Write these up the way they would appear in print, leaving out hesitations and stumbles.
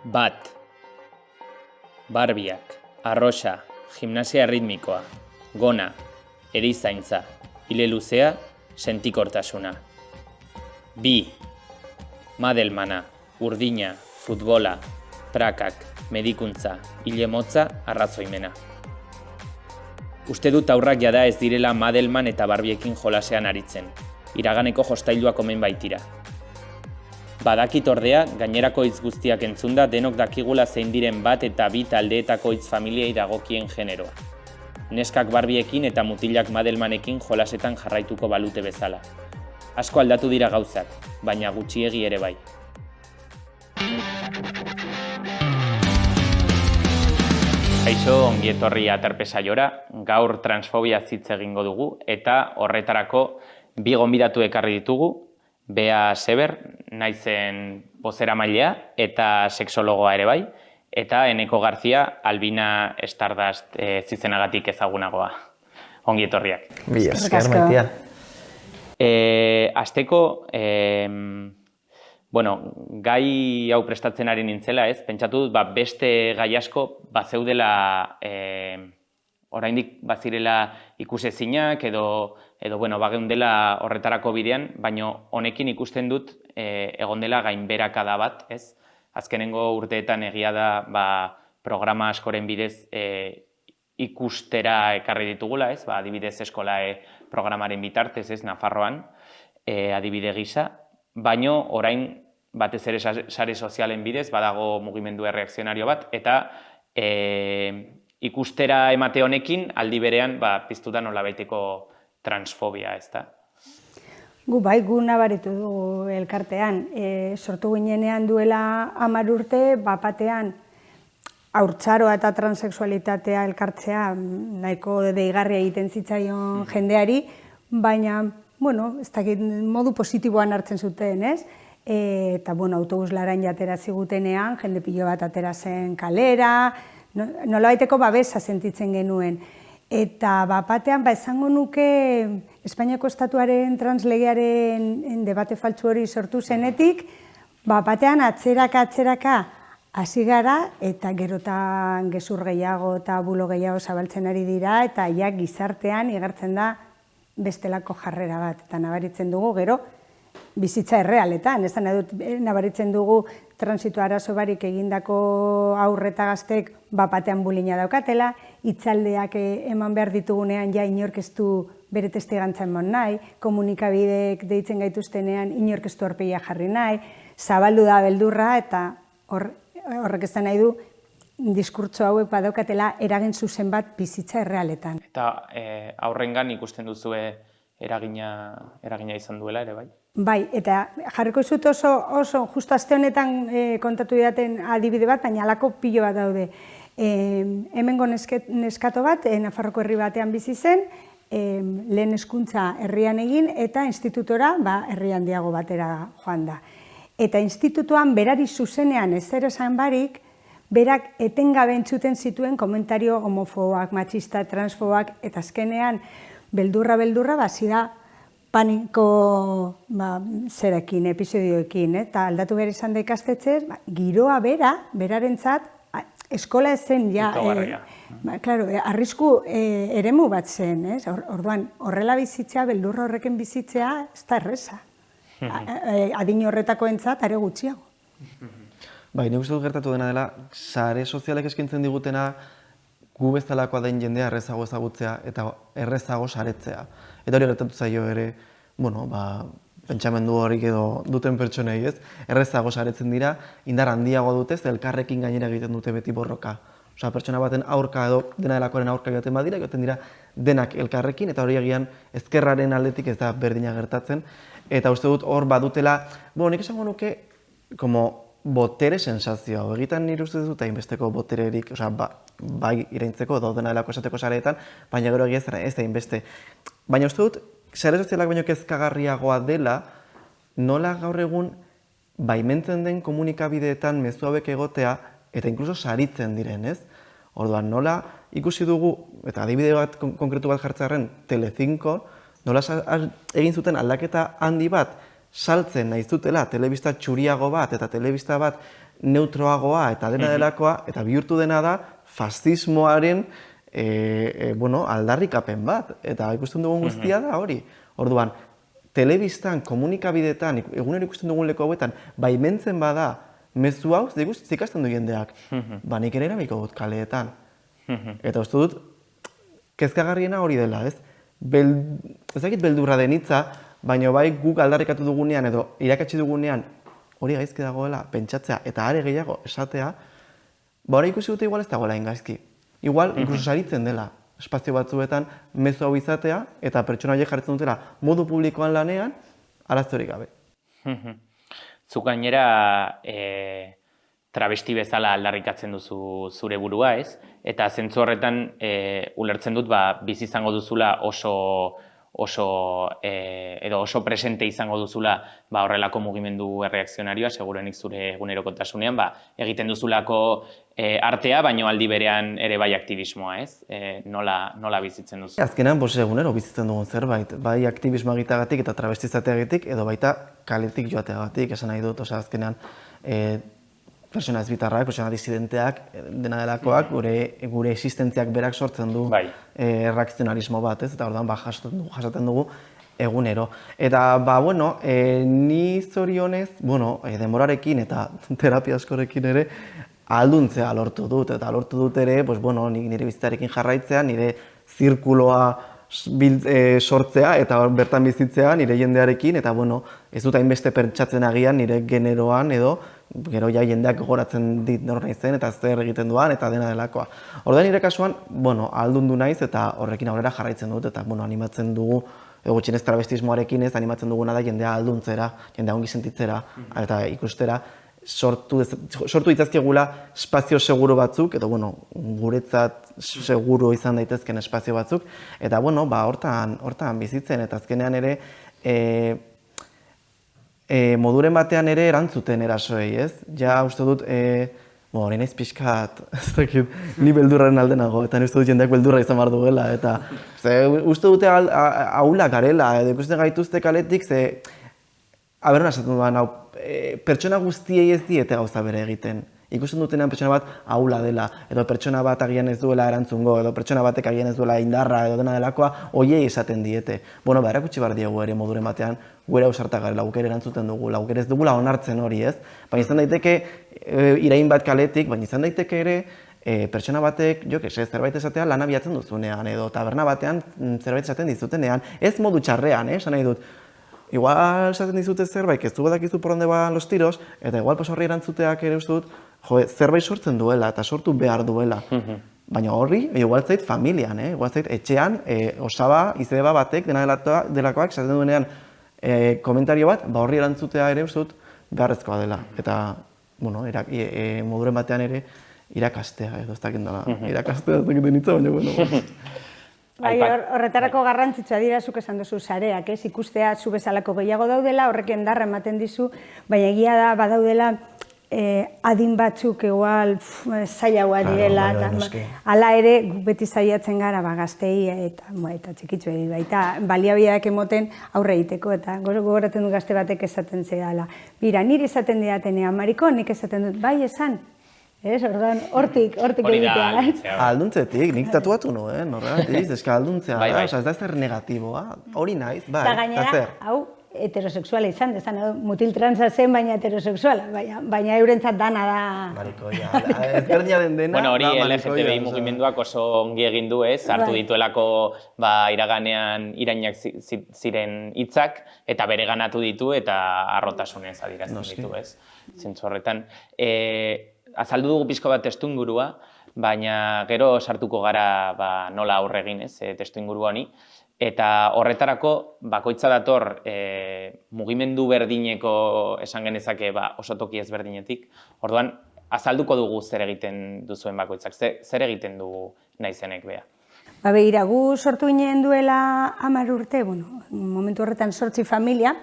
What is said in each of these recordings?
Bat. Barbiak, arrosa, gimnasia erritmikoa, gona, erizaintza, ile luzea, sentikortasuna. Bi. Madelmana, urdina, futbola, prakak, medikuntza, ile motza, arrazoimena. Uste dut aurrak jada ez direla Madelman eta Barbiekin jolasean aritzen, iraganeko jostailuak omen baitira. Badakit ordea, gainerako hitz guztiak entzunda denok dakigula zein diren bat eta bi taldeetako hitz familiei dagokien generoa. Neskak Barbiekin eta mutilak Madelmanekin jolasetan jarraituko balute bezala. Asko aldatu dira gauzak, baina gutxiegi ere bai. Kaixo, ongi etorri Aterpe saiora, gaur transfobia hitz egingo dugu eta horretarako bi gonbidatu ekarri ditugu, Bea Seber, naizen bozeramailea eta sexologoa ere bai, eta Eneko Garzia, Albina Stardust zizenagatik ezagunagoa. Ongi etorriak. Mila esker, Maitia. Hasteko, gai hau prestatzen ari nintzela, ez? Pentsatu dut, beste gai asko bazeudela oraindik bazirela ikusezinak edo bageundela horretarako bidean, baina honekin ikusten dut egon dela gainbeherakada bat, ez? Azkenengo urteetan egia da programa askoren bidez ikustera ekarri ditugula, ez? Adibidez eskolae programaren bitartez, ez? Nafarroan, adibide gisa, baina orain batez ere sare sozialen bidez badago mugimendu erreakzionario bat, eta ikustera emate honekin aldi berean piztuta nolabaiteko transfobia, ez da? Gu nabaritu dugu elkartean. Sortu ginenean duela 10 urte, batean haurtzaroa eta transexualitatea elkartzea nahiko deigarria egiten zitzaion jendeari, baina, ez dakit modu positiboan hartzen zuten, ez? Eta, autobus laran jatera zigutenean, jende pilo bat atera zen kalera, nolabaiteko babesa sentitzen genuen. Eta batean, esango nuke Espainiako estatuaren translegearen debate faltsu hori sortu zenetik, batean atzeraka hasi gara eta gerotan gezur gehiago eta bulo gehiago zabaltzen ari dira eta gizartean igartzen da bestelako jarrera bat. Eta nabaritzen dugu gero bizitza errealetan, ez da nabaritzen dugu transitu arazo barik egindako aurreta gaztek batean bulina daukatela, hitzaldeak eman behar ditugunean inork ez du bere testigantza eman nahi, komunikabideek deitzen gaituztenean inork ez du aurpegia jarri nahi, zabaldu da beldurra eta horrek ez da nahi du diskurtso hauek badaukatela eragin zuzen bat bizitza errealetan. Eta aurrengan ikusten duzue eragina izan duela ere bai? Bai, eta jarriko zut oso justu aste honetan kontatu didaten adibide bat, baina halako pilo bat daude. Hemengo neskato bat, Nafarroko herri batean bizi zen, lehen hezkuntza herrian egin eta institutora herri handiago batera joan da. Eta institutuan berari zuzenean ezer esan barik, berak etengabe entzuten zituen komentario homofoboak, matxista, transfoboak, eta azkenean beldurra hasi da paniko zerekin, episodioekin, eta aldatu behar izan da ikastetxez, giroa berarentzat, eskola ez zen, arrisku eremu bat zen, orduan, horrela bizitzea, beldurra horreken bizitzea, ez da erreza. Adin horretako entzat, are gutxiago. Bai, nik uste dut gertatu dena dela, sare sozialek eskintzen digutena, gu bezalakoa den jendea errezago ezagutzea eta errezago saretzea. Eta hori gertatu zaio ere, pentsamendu horik edo duten pertsonei, ez? Errezago saretzen dira, indar handiago dutez, elkarrekin gainera egiten dute beti borroka. Osa, pertsona baten aurka edo dena delakoaren aurka joaten badira, joaten dira denak elkarrekin, eta hori egian ezkerraren aldetik ez da berdina gertatzen. Eta uste dut hor badutela, nik esango nuke, botere sensazioa. Egitan nire uste dut hainbesteko botererik, bai iraintzeko edo dena delako esateko sareetan, baina gero egia ez da hainbeste. Baina uste dut, sare sozialak baino kezkagarriagoa dela, nola gaur egun baimentzen den komunikabideetan mezu hauek egotea eta inkluso saritzen diren, ez? Orduan, nola ikusi dugu, eta adibide bat konkretu bat jartzearen, Telecinco, nola egin zuten aldaketa handi bat saltzen nahi zutela telebista txuriago bat eta telebista bat neutroagoa eta dena delakoa, eta bihurtu dena da fascismoaren aldarrikapen bat, eta ikusten dugun guztia da hori. Orduan, telebistan, komunikabideetan, egunero ikusten dugun leku hauetan, baimentzen bada, mezu hau, zikasten du jendeak, nik ere erabiko dut kaleetan. Eta uste dut, kezkagarriena hori dela, ez? Ez dakit beldurra den hitza, baina bai guk aldarrikatu dugunean edo irakatsi dugunean hori gaizki dagoela pentsatzea eta are gehiago esatea, hori ikusi dute igual ez dagoela ingaizki. Igual, inkluso saritzen dela espazio batzuetan mezu hau izatea eta pertsona horiek jartzen dutela modu publikoan lanean, arazorik gabe. Zuk gainera travesti bezala aldarrikatzen duzu zure burua, ez? Eta zentzu horretan ulertzen dut bizi izango duzula oso presente izango duzula horrelako mugimendu erreakzionarioa, segurenik zure egunerokotasunean, egiten duzulako artea, baino aldi berean ere bai aktivismoa, ez? Nola bizitzen duzu? Azkenean, egunero bizitzen dugun zerbait, bai aktivismoa egiteagatik eta travestizateagatik, edo baita kaletik joateagatik, esan nahi dut, azkenean pertsona ezbitarrak, pertsona disidenteak, dena delakoak, gure existentziak berak sortzen du erreakzionarismo bat, ez? Eta orduan jasaten dugu egunero. Eta, ni zorionez, denborarekin eta terapia askorekin ere, ahalduntzea lortu dut, eta lortu dut ere, nire bizitzarekin jarraitzea, nire zirkuloa sortzea eta bertan bizitzea nire jendearekin, eta ez dut hainbeste pentsatzen agian nire generoan edo, gero ja jendeak gogoratzen dit nor naizen eta zer egiten duan eta dena delakoa. Orduan nire kasuan, ahaldundu naiz eta horrekin aurrera jarraitzen dut, eta animatzen dugu, gutxienez travestismoarekin ez, animatzen duguna da jendea ahalduntzera, jendea ongi sentitzera eta ikustera, sortu ditzazkegula espazio seguro batzuk, edo guretzat seguro izan daitezken espazio batzuk, eta hortan bizitzen, eta azkenean ere moduren batean ere erantzuten erasoei, ez? Ja, uste dut, hori naiz pixkat, ez dakit, ni beldurraren alde nago, eta uste dut jendeak beldurra izan behar duela, eta uste dute ahulak garela, edo ikusten gaituzte kaletik, haberren esaten duan, pertsona guztiei ez diete gauza bere egiten. Ikusten dutenean pertsona bat ahula dela, edo pertsona bat agian ez duela erantzungo, edo pertsona batek agian ez duela indarra, edo dena delakoa, hoiei esaten diete. Erakutsi behar diegu ere moduren batean, guera ausartak garela, guk ere erantzuten dugu, guk ere ez dugula onartzen hori, ez? Baina izan daiteke irain bat kaletik, baina izan daiteke ere pertsona batek, zerbait esatea lan abiatzen duzunean, edo taberna batean zerbait esaten dizutenean, ez modu txarrean, esan nahi dut. Igual esaten dizute zerbait, ez du badakizu por onde van los tiros, eta igual horri erantzuteak ere uste dut, zerbait sortzen duela eta sortu behar duela. Baina horri, igual zait familian, igual zait etxean, osaba, izeba batek, dena delakoak, esaten duenean komentario bat, horri erantzutea ere uste dut beharrezkoa dela. Eta, moduren batean ere, irakastea, edo ez dakit dela, irakastea ez dakit denitza, baina, Horretarako garrantzitsua dira zuk esan duzu sareak, ez? Ikustea zu bezalako gehiago daudela, horrek indarra ematen dizu, baina egia da badaudela adin batzuk igual zailagoa direla, hala ere beti saiatzen gara gaztei eta txikitzuei baita baliabideak emoten aurre egiteko, eta gogoratzen du gazte batek esaten zedala. Bira, niri esaten didatenean, marikon, nik esaten dut, bai esan. Ez, orduan, hortik egitea. Alduntzetik, nik tatuatu nuen, horregatik, eska alduntzea, ez da zer negatiboa, hori naiz, bai, eta gainera, hau, heterosexuala izan, mutil transa zen, baina heterosexuala, baina eurentzat dana da... Mariko, ez berdina den dena... Hori LGTBI mugimenduak oso ongi egin du, ez, hartu dituelako iraganean irainak ziren hitzak, eta bere ganatu ditu, eta arrotasunez adirazten ditu, ez, zentzu horretan. Azaldu dugu pixko bat testuingurua, baina gero sartuko gara nola aurre egin, ez, testuinguru honi. Eta horretarako bakoitza dator mugimendu berdineko esan genezake oso toki ezberdinetik. Orduan, azalduko dugu zer egiten duzuen bakoitzak, zer egiten du naizenek bea. Begira, gu sortu ginen duela 10 urte, momentu horretan 8 familia,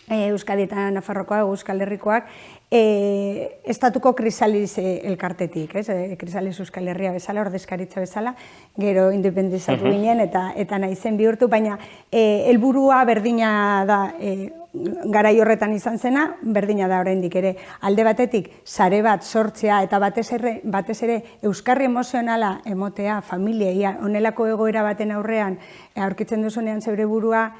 Euskadi eta Nafarrokoak, Euskal Herrikoak, estatuko Krisalis elkartetik, Krisalis Euskal Herria bezala, ordezkaritza bezala, gero independizatu ginen eta naizen bihurtu, baina helburua berdina da garai horretan izan zena, berdina da oraindik ere. Alde batetik, sare bat sortzea eta batez ere euskarri emozionala emotea familiei honelako egoera baten aurrean aurkitzen duzunean zeure burua,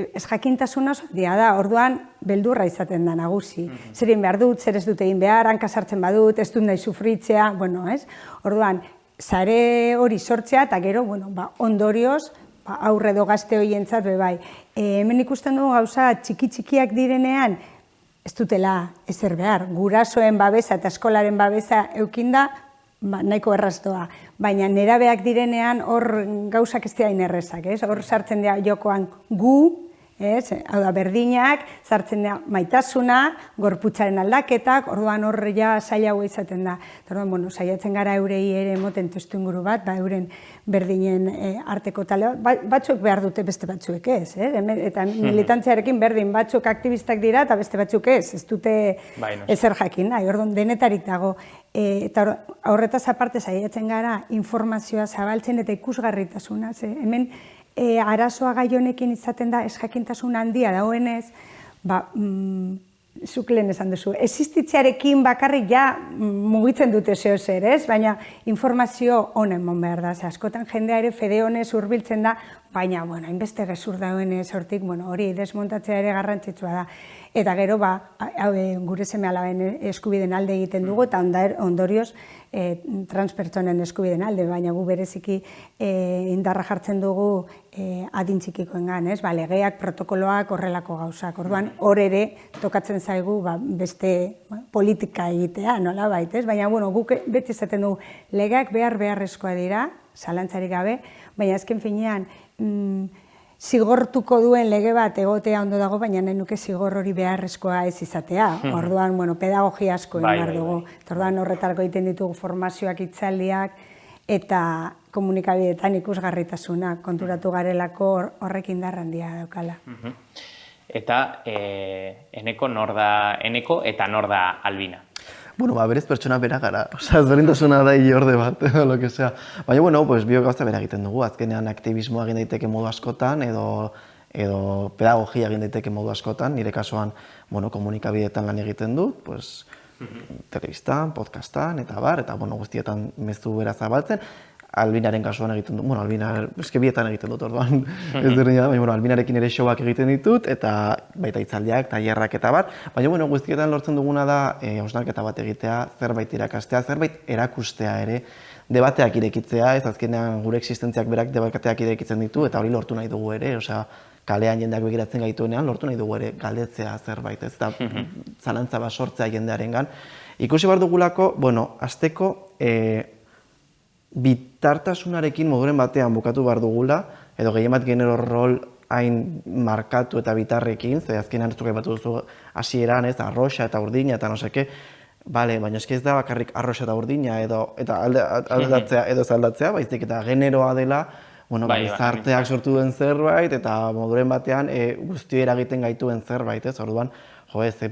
ez jakintasuna handia da, orduan beldurra izaten da nagusi. Zer egin behar dut, zer ez dut egin behar, hanka sartzen badut, ez dut nahi sufritzea, bueno, ez? Orduan, sare hori sortzea eta gero, bueno, ondorioz, aurre edo gazte horientzat bai. Hemen ikusten dugu gauza txiki-txikiak direnean, ez dutela ezer behar. Gurasoen babesa eta eskolaren babesa eukinda, nahiko erraztoa. Baina nerabeak direnean hor gauzak ez dira inerrezak, ez? Hor sartzen dira jokoan gu, ez? Hau da, berdinak, sartzen dira maitasuna, gorputzaren aldaketak, orduan hor ja zailagoa izaten da. Orduan, bueno, saiatzen gara eurei ere emoten testuinguru bat, euren berdinen arteko tale, batzuk behar dute beste batzuek ez, eta militantziarekin berdin batzuk aktivistak dira eta beste batzuk ez dute ezer jakin nahi, orduan denetarik dago. Eta horretaz aparte saiatzen gara informazioa zabaltzen eta ikusgarritasuna, hemen arazoa gai honekin izaten da ez jakintasun handia dagoenez, zuk lehen esan duzu, existitzearekin bakarrik ja mugitzen dute zehozer, ez? Baina informazio honen mon behar da, askotan jendea ere fede honez hurbiltzen da, baina, bueno, hainbeste gezur dagoenez hortik, hori desmontatzea ere garrantzitsua da. Eta gero, gure seme-alaben eskubideen alde egiten dugu, eta ondorioz transpertsonen eskubideen alde, baina gu bereziki indarra jartzen dugu adin txikikoengan, ez? Legeak, protokoloak, horrelako gauzak. Orduan, hor ere tokatzen zaigu beste politika egitea, nola baita, ez? Baina, guk beti izaten dugu, legeak beharrezkoa dira, zalantzarik gabe, baina azken finean, zigortuko duen lege bat egotea ondo dago, baina nahi nuke zigor hori beharrezkoa ez izatea. Orduan, pedagogia asko egin dugu. Orduan, horretarako egiten ditugu formazioak, hitzaldiak, eta komunikabideetan ikusgarritasuna konturatu garelako horrek indar handia daukala. Eta Eneko eta nor da Albina? Bueno, berez pertsona bera gara, ezberdintasuna da orde bat, edo lo que sea. Baina, biok gauza bera egiten dugu, azkenean aktivismoa egin daiteke modu askotan, edo pedagogia egin daiteke modu askotan, nire kasuan komunikabideetan lan egiten dut, telebistan, podcastan, eta guztietan mezu bera zabaltzen. Albinaren kasuan egiten dut, bietan egiten dut orduan, ez dira, baina Albinarekin ere showak egiten ditut, eta baita hitzaldiak, tailerrak eta baina guztietan lortzen duguna da hausnarketa bat egitea, zerbait irakastea, zerbait erakustea ere, debateak irekitzea, ez azkenean gure existentziak berak debateak irekitzen ditu, eta hori lortu nahi dugu ere, kalean jendeak begiratzen gaituenean, lortu nahi dugu ere galdetzea zerbait, ez da zalantza bat sortzea jendearengan. Ikusi behar dugulako, hasteko, bitartasunarekin moduren batean bukatu behar dugula, edo gehien bat genero rol hain markatu eta bitarrekin, ze azkenean ez dugu batu duzu hasieran, arroxa eta urdina eta noseke, baina ez da bakarrik arroxa eta urdina eta aldatzea edo zaldatzea, baizik eta generoa dela, gizarteak sortu duen zerbait eta moduren batean guztio eragiten gaituen zerbait, orduan, ze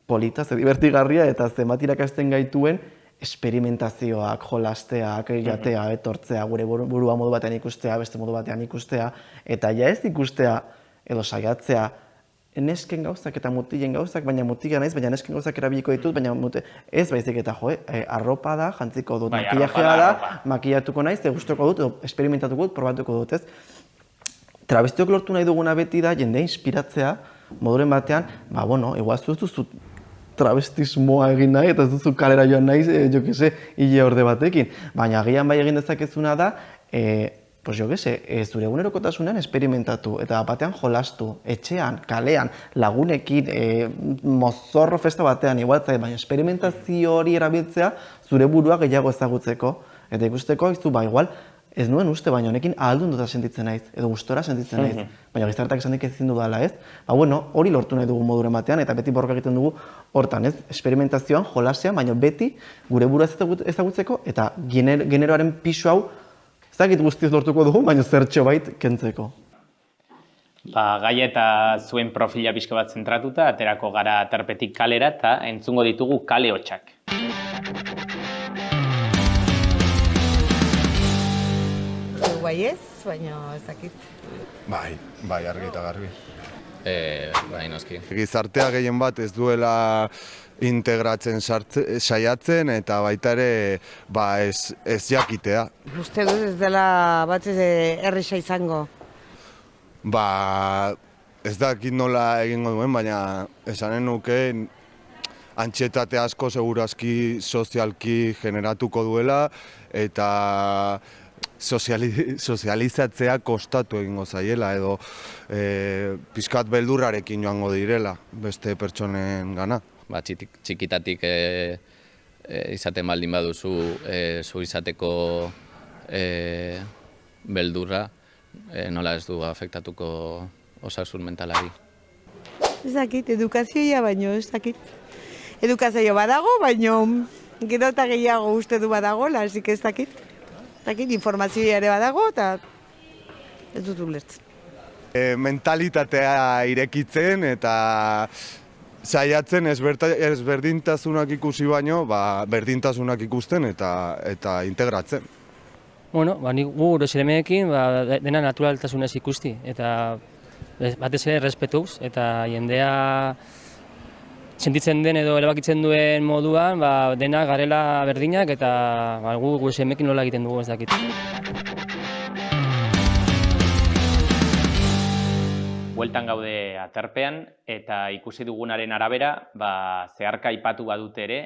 polita, ze divertigarria eta ze bat irakasten gaituen esperimentazioak, jolasteak, jatea, etortzea, gure burua modu batean ikustea, beste modu batean ikustea, eta ez ikustea edo saiatzea nesken gauzak eta mutilen gauzak, baina mutila naiz, baina nesken gauzak erabiliko ditut, baina ez baizik eta arropa da, jantziko dut, makillajea da, makillatuko naiz, gustuko dut, edo esperimentatuko dut, probatuko dut, ez? Travestiok lortu nahi duguna beti da, jendea inspiratzea, moduren batean, igual duzu travestismoa egin nahi, eta ez duzu kalera joan nahi, hile orde batekin. Baina agian bai egin dezakezuna da, zure egunerokotasunean esperimentatu, eta batean jolastu, etxean, kalean, lagunekin, mozorro festa batean, igualtzai, baina esperimentazio hori erabiltzea zure burua gehiago ezagutzeko, eta ikusteko, igual, ez nuen uste, baina honekin ahaldunduta sentitzen naiz, edo gustora sentitzen naiz. Baina gizarteak esan dik ezin dudala, ez? Hori lortu nahi dugu moduren batean, eta beti borroka egiten dugu hortan, ez? Esperimentazioan, jolasean, baina beti gure burua ezagutzeko, eta generoaren pisu hau, ezagit guztiz lortuko dugu, baina zertxo bait kentzeko. Gai eta zuen profila pixka bat zentratuta, aterako gara Tarpetik kalera, eta entzungo ditugu kale hotxak. Guai ez, baina ez dakit. Bai, argi eta garbi. Bai, noski. Gizartea gehien bat ez duela integratzen saiatzen eta baita ere ez jakitea. Uste dut ez dela bat erresa izango. Ez dakit nola egingo duen, baina esanen nuke antsietate asko segurazki sozialki generatuko duela eta sozializatzea kostatu egingo zaiela edo pixkat beldurrarekin joango direla beste pertsonen gana. Txikitatik izaten baldin baduzu zu izateko beldurra, nola ez du afektatuko osasun mentalari. Ez dakit, edukazioa baino, ez dakit. Edukazio badago, baino gero eta gehiago uste du badagoela, esik ez dakit. Informazioa ere badago eta ez dut ulertzen. Mentalitatea irekitzen eta saiatzen ezberdintasunak ikusi baino, berdintasunak ikusten eta integratzen. Bueno, gu gure semeekin dena naturaltasunez ikusti eta batez ere errespetuz eta jendea sentitzen den edo erabakitzen duen moduan dena garela berdinak eta gu gure semeekin nola egiten dugu ez dakit. Bueltan gaude aterpean eta ikusi dugunaren arabera, zeharka aipatu badute ere,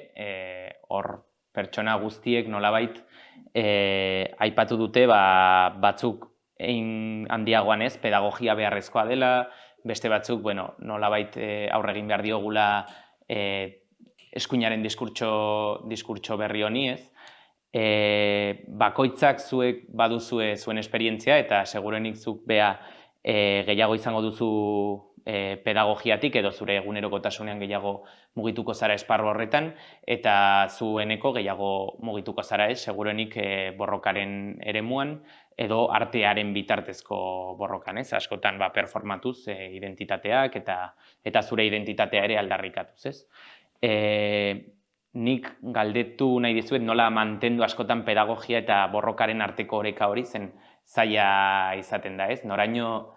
hor pertsona guztiek nolabait aipatu dute batzuk egin handiagoan ez, pedagogia beharrezkoa dela, beste batzuk nolabait aurre egin behar diogula eskuinaren diskurtso berri honi ez. Bakoitzak zuek baduzue zuen esperientzia eta segurenik zuk gehiago izango duzu pedagogiatik edo zure egunerokotasunean gehiago mugituko zara esparru horretan eta zueneko gehiago mugituko zara ez, segurenik borrokaren eremuan edo artearen bitartezko borrokan ez, askotan performatuz identitateak eta zure identitatea ere aldarrikatuz ez. Nik galdetu nahi dizuet nola mantendu askotan pedagogia eta borrokaren arteko oreka hori zen zaila izaten da ez, noraino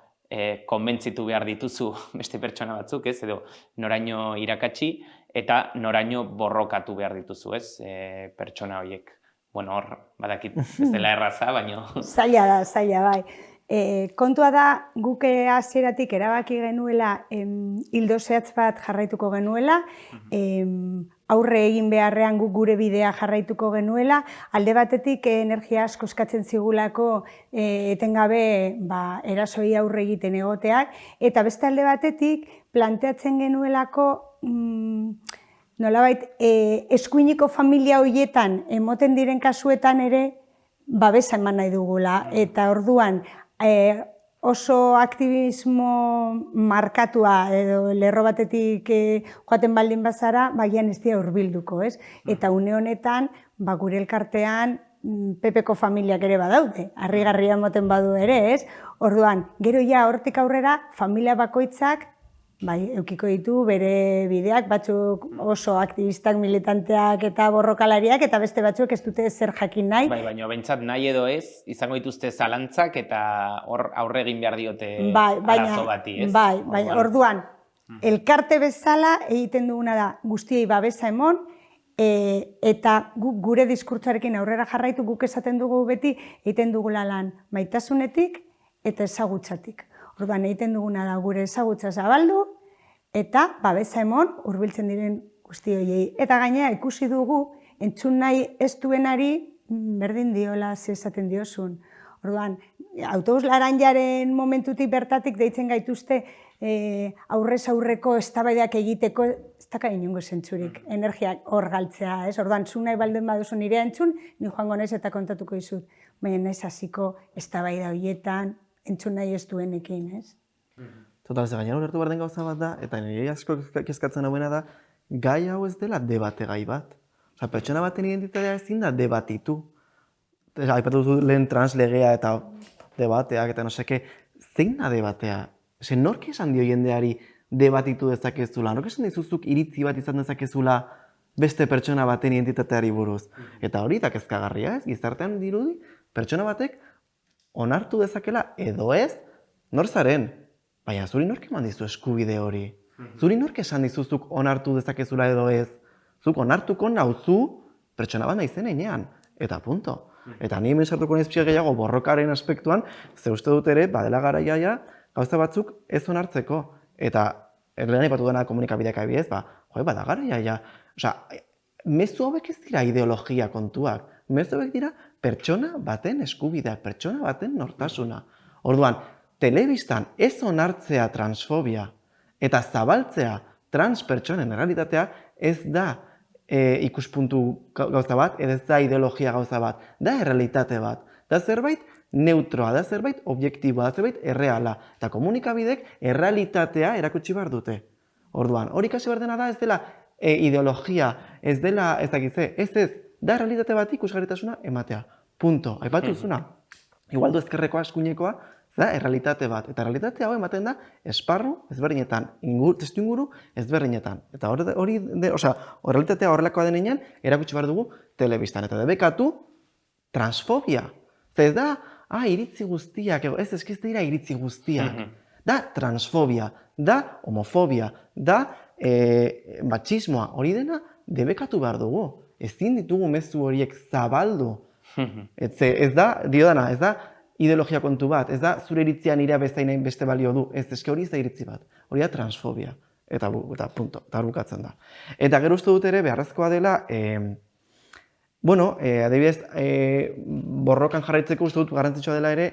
konbentzitu behar dituzu beste pertsona batzuk ez, edo noraino irakatsi eta noraino borrokatu behar dituzu ez, pertsona horiek. Bueno, hor, badakit ez dela erraza, baino... Zaila bai. Kontua da, guk hasieratik erabaki genuela ildo zehatz bat jarraituko genuela, aurre egin beharrean guk gure bidea jarraituko genuela, alde batetik energia asko eskatzen zigulako etengabe erasoi aurre egiten egoteak, eta beste alde batetik planteatzen genuelako nolabait eskuineko familia horietan emoten diren kasuetan ere babesa eman nahi dugula, eta orduan oso aktivismo markatua edo lerro batetik joaten baldin bazara, bagian ez dira hurbilduko, ez? Eta une honetan, gure elkartean Pepeko familiak ere badaude, harrigarria moten badu ere, ez? Orduan, gero ja hortik aurrera, familia bakoitzak eukiko ditu bere bideak, batzuk oso aktivistak, militanteak eta borrokalariak, eta beste batzuk ez dute zer jakin nahi. Baina bentsat nahi edo ez, izango dituzte zalantzak eta hor aurre egin behar diote arazo bati, ez? Baina, orduan, elkarte bezala egiten duguna da guztiei babesa emon, eta gure diskurtsoarekin aurrera jarraitu, guk esaten dugu beti, egiten dugula lan maitasunetik eta ezagutzatik. Orduan, egiten duguna da gure ezagutza zabaldu eta babesa emon hurbiltzen diren guzti horiei. Eta gainera ikusi dugu, entzun nahi ez duenari berdin diola ze esaten diozun. Orduan, autobus laranjaren momentutik bertatik deitzen gaituzte aurrez aurreko eztabaidak egiteko, ez daka inongo zentzurik, energiak hor galtzea, ez? Orduan, zu nahi baldin baduzu nire entzun, ni joango naiz eta kontatuko dizut. Baina naiz hasiko eztabaida horietan, entzun nahi ez duenekin, ez? Total, ze gainera ulertu behar den gauza bat da, eta nire asko kezkatzen hauena da, gai hau ez dela debate gai bat. Osa, pertsona baten identitatea ezin da debatitu. Aipatu duzu lehen translegea eta debateak eta no seke, zein da debatea? Nork esan dio jendeari debatitu dezakezula? Nork esan dizuzuk iritzi bat izan dezakezula beste pertsona baten identitateari buruz? Eta hori da kezkagarria ez, gizartean dirudi, pertsona batek onartu dezakela edo ez, nor zaren, baina zuri nork eman dizu eskubide hori? Zuri nork esan dizuzuk onartu dezakezula edo ez? Zuk onartuko nauzu pertsona bat naizen heinean, eta punto. Eta ni hemen sartuko naiz pixka gehiago borrokaren aspektuan, ze uste dut ere, badela garaia gauza batzuk ez onartzeko. Eta lehen aipatu dena komunikabideak adibidez, bada garaia. Osea, mezu hauek ez dira ideologia kontuak. Mezu hauek dira pertsona baten eskubideak, pertsona baten nortasuna. Orduan, telebistan ez onartzea transfobia eta zabaltzea trans pertsonen errealitatea ez da ikuspuntu gauza bat, ez da ideologia gauza bat, da errealitate bat, da zerbait neutroa, da zerbait objektiboa, da zerbait erreala, eta komunikabidek errealitatea erakutsi behar dute. Orduan, hori ikasi behar dena da ez dela ideologia, ez dela ez dakitze, ez, da errealitate bat ikusgarritasuna ematea. Punto. Aipatu zuna. Igual du ezkerrekoa, eskuinekoa, da errealitate bat. Eta errealitatea hau ematen da esparru ezberdinetan, testu inguru ezberdinetan. Eta errealitatea horrelakoa denean erakutsi behar dugu telebistan. Eta debekatu transfobia. Ez da, iritzi guztiak, ez dira iritzi guztiak. Da transfobia, da homofobia, da matxismoa. Hori dena debekatu behar dugu. Ezin ditugu mezu horiek zabaldu. Ez da, diodana, ez da, ideologia kontu bat, ez da zure iritzia nire bezainain beste balio du, ez eske hori ez da iritzi bat, hori da transfobia, eta punto, eta bukatzen da. Eta gero uste dut ere beharrezkoa dela, adibidez, borrokan jarraitzeko uste dut garrantzitsua dela ere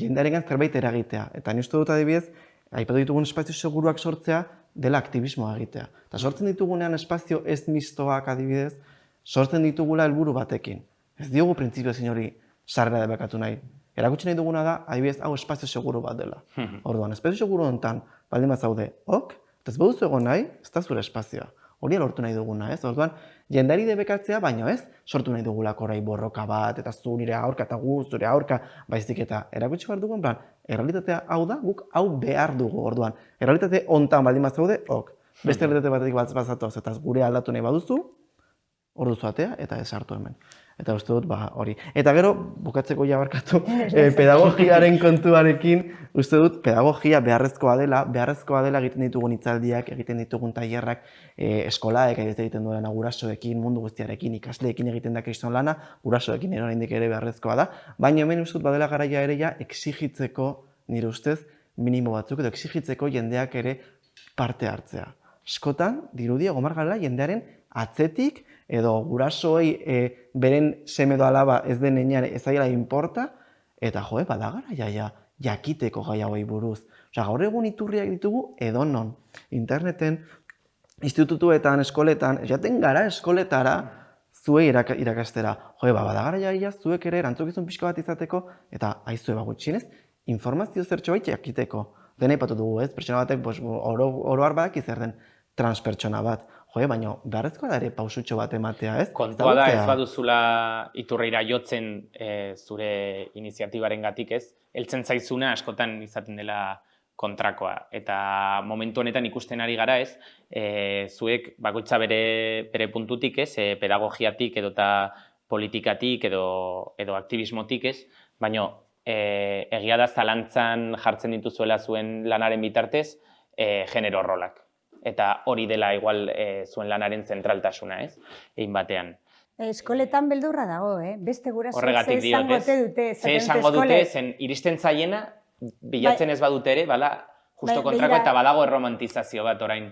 jendearengan zerbait eragitea, eta ni uste dut adibidez, aipatu ditugun espazio seguruak sortzea dela aktivismoa egitea. Eta sortzen ditugunean espazio ez mistoak adibidez, sortzen ditugula helburu batekin. Ez diogu printzipio zein hori sarrera debekatu nahi. Erakutsi nahi duguna da, adibidez, hau espazio seguru bat dela. Orduan, espazio seguru honetan, baldin bat zaude, eta ez baduzu egon nahi, ez da zure espazioa. Hori lortu nahi duguna, ez? Orduan, jendari debekatzea, baino ez, sortu nahi dugulako orai borroka bat, eta zure aurka eta zure aurka, baizik eta erakutsi behar dugun, errealitatea hau da, guk hau behar dugu, orduan. Errealitate honetan baldin bat zaude, beste errealitate batetik bat bazatoz, eta gure aldatu nahi baduzu, hor duzu atea, eta ez hartu hemen. Eta uste dut, hori. Eta gero, bukatzeko jabarkatu, pedagogiaren kontuarekin, uste dut, pedagogia beharrezkoa dela egiten ditugun hitzaldiak, egiten ditugun tailerrak, eskolaek egiten duena gurasoekin, mundu guztiarekin, ikasleekin egiten da kriston lana, gurasoekin oraindik ere beharrezkoa da, baina hemen uste dut badela garaia ere exigitzeko, nire ustez, minimo batzuk, edo exigitzeko jendeak ere parte hartzea. Askotan, dirudia gomar gara jendearen atzetik, edo gurasoei beren seme edo alaba ez denean ez aiela inporta, eta bada garaia jakiteko gai hauei buruz. Gaur egun iturriak ditugu edonon. Interneten, institutuetan, eskoletan, jaten gara eskoletara zuei irakastera. Bada garaia zuek ere erantzukizun pixka bat izateko, eta aizue gutxienez, informazio zertxo bait jakiteko. Dena ipatu dugu, ez? Pertsona batek oroar badak zer den transpertsona bat. Baina beharrezkoa da ere pausutxo bat ematea, ez? Kontua da ez baduzula iturrira jotzen zure iniziatibaren gatik, ez? Heltzen zaizuna askotan izaten dela kontrakoa. Eta momentu honetan ikusten ari gara, ez? Zuek bakoitza bere puntutik, ez? Pedagogiatik edota politikatik edo aktivismotik, ez? Baina egia da zalantzan jartzen dituzuela zuen lanaren bitartez genero rolak. Eta hori dela igual zuen lanaren zentraltasuna, ez? Egin batean. Eskoletan beldurra dago, Beste gurasoek horregatik diot, ze esango dute, zen iristen zaiena, bilatzen ez badute ere, justo kontrako eta badago erromantizazio bat orain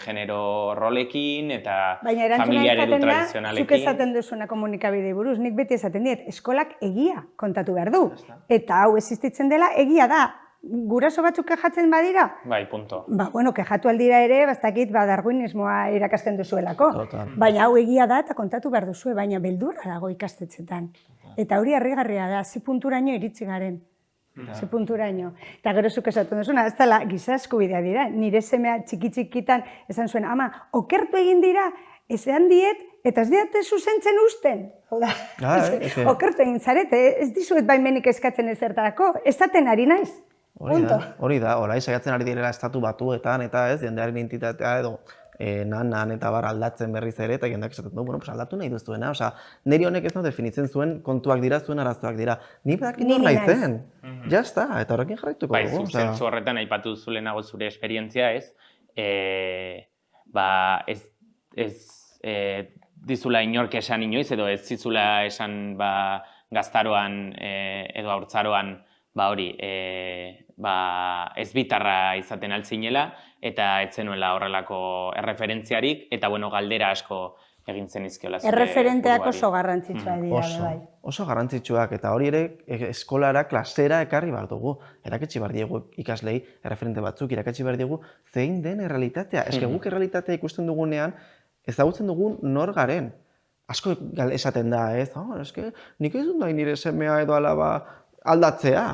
genero rolekin eta familia eredu tradizionalekin. Zuk esaten duzuna komunikabidei buruz, nik beti esaten diet, eskolak egia kontatu behar du. Eta hau existitzen dela, egia da. Guraso batzuk kejatzen badira? Bai, punto. Kejatu aldira ere, bastakit, darwinismoa irakasten duzuelako. Baina hau egia da eta kontatu behar duzue, baina beldurra dago ikastetxetan. Eta hori harrigarria da, ze punturaino iritsi garen. Ze punturaino. Eta gero zuk esaten duzuna, ez dela giza eskubidea dira. Nire semea txiki-txikitan esan zuen, ama, okertu egin dira, ezean diet, eta ez diate zuzentzen usten. Okertu egin zarete, ez dizuet baimenik eskatzen ezertarako, ezaten ari naiz. Hori da, saiatzen ari direla estatu batuetan eta ez, jendearen entitatea edo nan eta bar aldatzen berriz ere, eta jendeak esaten du, bueno, pues aldatu nahi duzuena, osea, niri honek ez definitzen zuen kontuak dira, zuen arazoak dira. Ni badakit nor naizen, ja está, eta horrekin jarraituko Bai, dugu. zentzu horretan aipatu zulenago zure esperientzia, ez? Ez dizula inork esan inoiz, edo ez zizula esan gaztaroan edo haurtzaroan hori, ez bitarra izaten altzinela, eta ez zenuela horrelako erreferentziarik, eta bueno, galdera asko egin zenizkiola zure Erreferenteak buruari. oso garrantzitsua dira, bai. Oso garrantzitsuak, eta hori ere eskolara, klasera ekarri behar dugu. Eraketsi behar diegu ikaslei erreferente batzuk, irakatsi behar diegu zein den errealitatea. Eske guk errealitatea ikusten dugunean, ezagutzen dugun nor garen. Asko esaten da, ez? Eske nik ez dut nahi nire semea edo alaba aldatzea.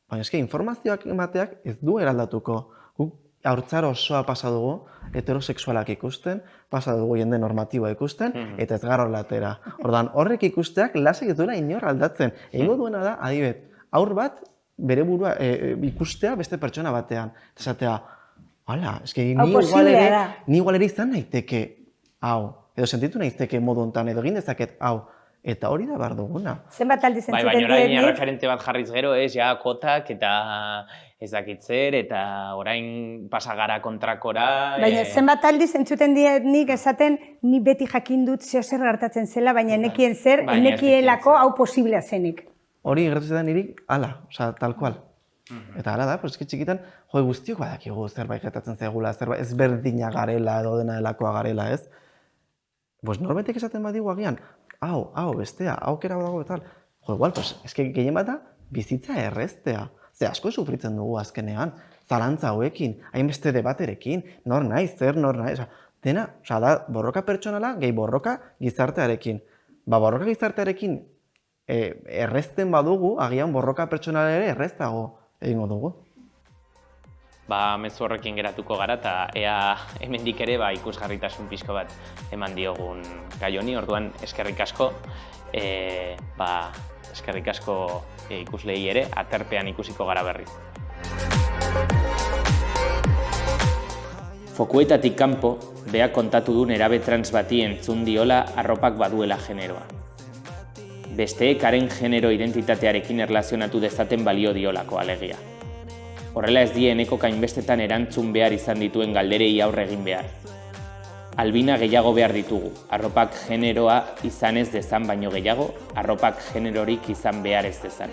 Baina eske informazioak emateak ez du eraldatuko. Guk haurtzaro osoa pasa dugu, heterosexualak ikusten, pasa dugu jende normatiboa ikusten, eta ez gara horretara. Ordan horrek ikusteak lasai ez duela inor aldatzen. Egingo duena da, adibet, haur bat bere burua ikustea beste pertsona batean. Esatea, hala, eske ni igual ere izan naiteke hau, edo sentitu naiteke modu hontan, edo egin dezaket hau. Eta hori da behar duguna. Zenbat aldiz entzuten Baina orain dienik, erreferente bat jarriz gero, ez, ja, kotak eta ez dakit zer, eta orain pasagara kontrakora. baina zenbat aldiz entzuten dienik esaten ni beti jakin dut zeo zer gertatzen zela, baina nekien zer, Baina ez nekielako hau posiblea zenik. Hori gertatzen da niri, hala, osea, tal cual. Eta hala da, pues txikitan, guztiok badakigu zerbait gertatzen zaigula, zerbait ezberdina garela edo dena delakoa garela, ez? Pues norbetek esaten badigu agian, hau, bestea, aukera dago eta tal. Igual, pues, eske gehien bat da, bizitza erreztea. Ze asko sufritzen dugu azkenean, zalantza hauekin, hainbeste debaterekin, nor naiz, zer nor naiz. Dena, da, borroka pertsonala, gehi borroka gizartearekin. Borroka gizartearekin errezten badugu, agian borroka pertsonala ere erreztago egingo dugu. Mezu horrekin geratuko gara, eta ea hemendik ere ikusgarritasun pixko bat eman diogun gai honi, orduan eskerrik asko, eskerrik asko ikuslei ere, aterpean ikusiko gara berriz. Fokuetatik kanpo, beak kontatu du nerabe trans bati entzun diola arropak baduela generoa. Besteek haren genero identitatearekin erlazionatu dezaten balio diolako alegia. Horrela ez dieneko kainbestetan erantzun behar izan dituen galderei aurre egin behar. Albina gehiago behar ditugu, arropak generoa izan ez dezan baino gehiago, arropak generorik izan behar ez dezan.